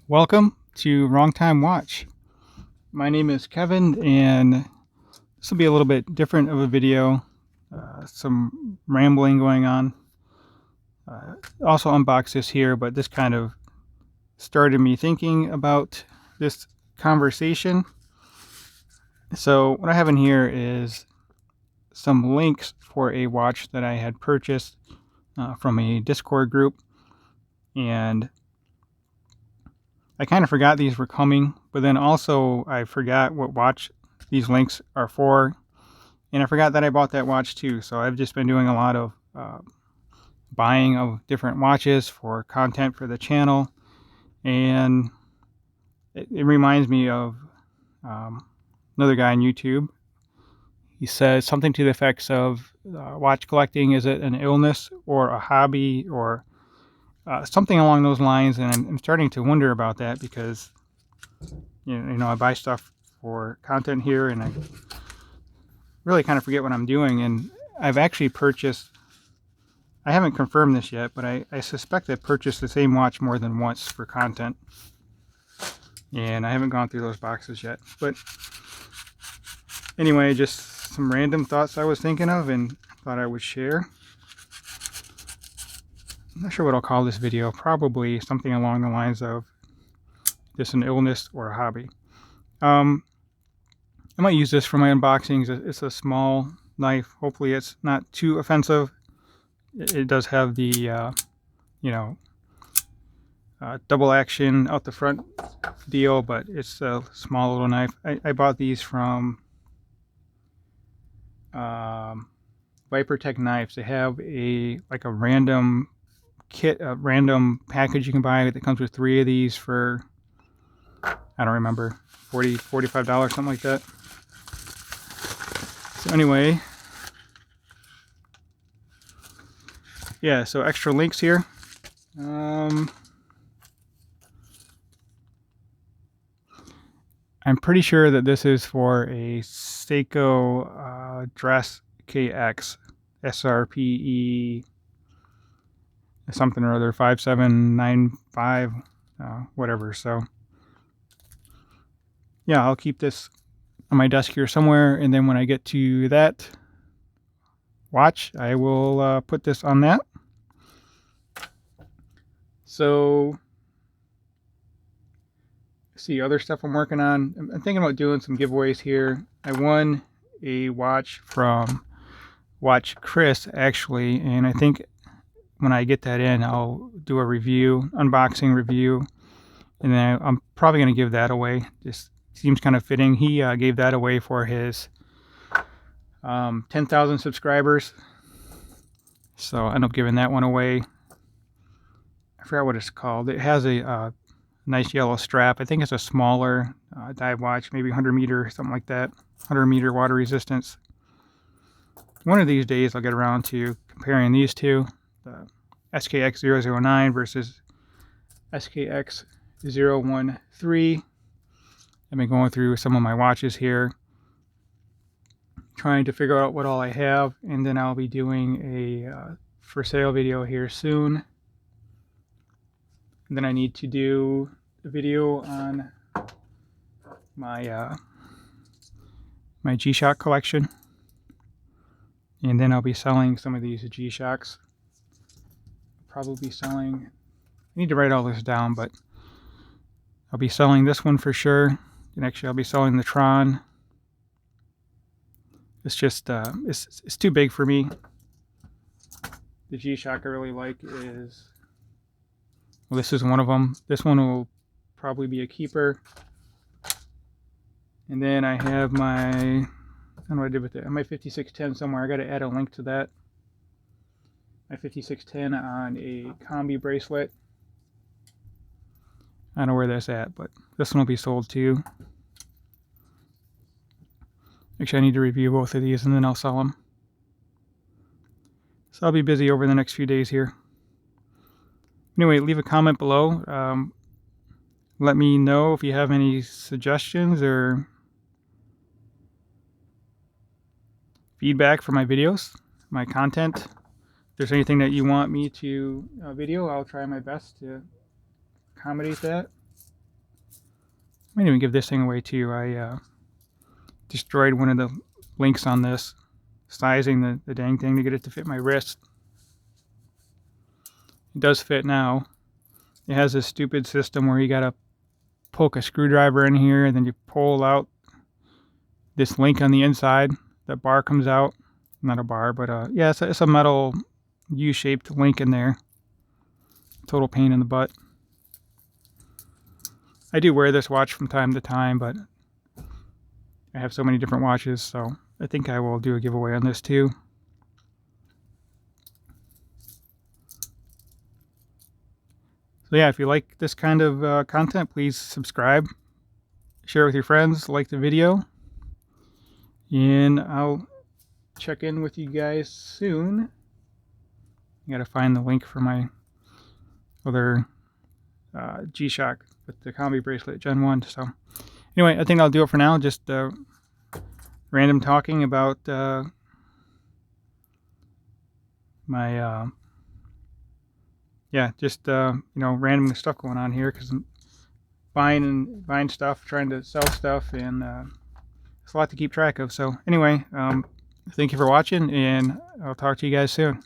Welcome to Wrong Time Watch. My name is Kevin, and this will be a little bit different of a video. Some rambling going on. Also unbox this here, but this kind of started me thinking about this conversation. So what I have in here is some links for a watch that I had purchased from a Discord group, and I kind of forgot these were coming, but then also I forgot what watch these links are for, and I forgot that I bought that watch too. So I've just been doing a lot of buying of different watches for content for the channel, and it reminds me of another guy on YouTube. He says something to the effects of watch collecting, is it an illness or a hobby, or something along those lines. And I'm starting to wonder about that because you know I buy stuff for content here, and I really kind of forget what I'm doing. And I've actually purchased, I haven't confirmed this yet, but I suspect I purchased the same watch more than once for content, and I haven't gone through those boxes yet. But anyway, just some random thoughts I was thinking of and thought I would share. I'm not sure what I'll call this video. Probably something along the lines of just an illness or a hobby. I might use this for my unboxings. It's a small knife. Hopefully it's not too offensive. It does have the double action out the front deal, but it's a small little knife. I bought these from Vipertech Knives. They have a random kit, a random package you can buy that comes with 3 of these for, I don't remember, $45, something like that. So anyway, yeah, so extra links here. I'm pretty sure that this is for a Seiko Dress KX SRPE something or other, 5795, whatever. So yeah, I'll keep this on my desk here somewhere, and then when I get to that watch, I will put this on that. So see other stuff I'm working on. I'm thinking about doing some giveaways here. I won a watch from Watch Chris actually, and I think when I get that in, I'll do a review, unboxing review, and then I'm probably going to give that away. Just seems kind of fitting. He gave that away for his 10,000 subscribers, so I end up giving that one away. I forgot what it's called. It has a nice yellow strap. I think it's a smaller dive watch, maybe 100 meter, something like that. 100 meter water resistance. One of these days I'll get around to comparing these two, the SKX 009 versus SKX 013. I've been going through some of my watches here, trying to figure out what all I have, and then I'll be doing a for sale video here soon. And then I need to do a video on my my G-Shock collection, and then I'll be selling some of these G-Shocks. Probably selling, I need to write all this down, but I'll be selling this one for sure. And actually I'll be selling the Tron. It's just it's too big for me. The G-Shock I really like is, well, this is one of them. This one will probably be a keeper. And then I have my, I don't know what I did with it. My 5610 somewhere. I got to add a link to that. My 5610 on a combi bracelet. I don't know where that's at, but this one will be sold too. Actually, I need to review both of these and then I'll sell them. So I'll be busy over the next few days here. Anyway, leave a comment below. Let me know if you have any suggestions or feedback for my videos, my content. If there's anything that you want me to video, I'll try my best to accommodate that. might even give this thing away too. I destroyed one of the links on this, sizing the dang thing to get it to fit my wrist. It does fit now. It has this stupid system where you gotta poke a screwdriver in here and then you pull out this link on the inside. That bar comes out. Not a bar, but yeah, it's a metal U-shaped link in there. Total pain in the butt. I do wear this watch from time to time, but I have so many different watches, so I think I will do a giveaway on this too. So yeah, if you like this kind of content, please subscribe, share it with your friends, like the video, and I'll check in with you guys soon. I gotta find the link for my other G-Shock with the combi bracelet Gen 1. So anyway, I think I'll do it for now. Just random talking about my yeah, just you know, random stuff going on here because I'm buying stuff, trying to sell stuff, and it's a lot to keep track of. So anyway, thank you for watching, and I'll talk to you guys soon.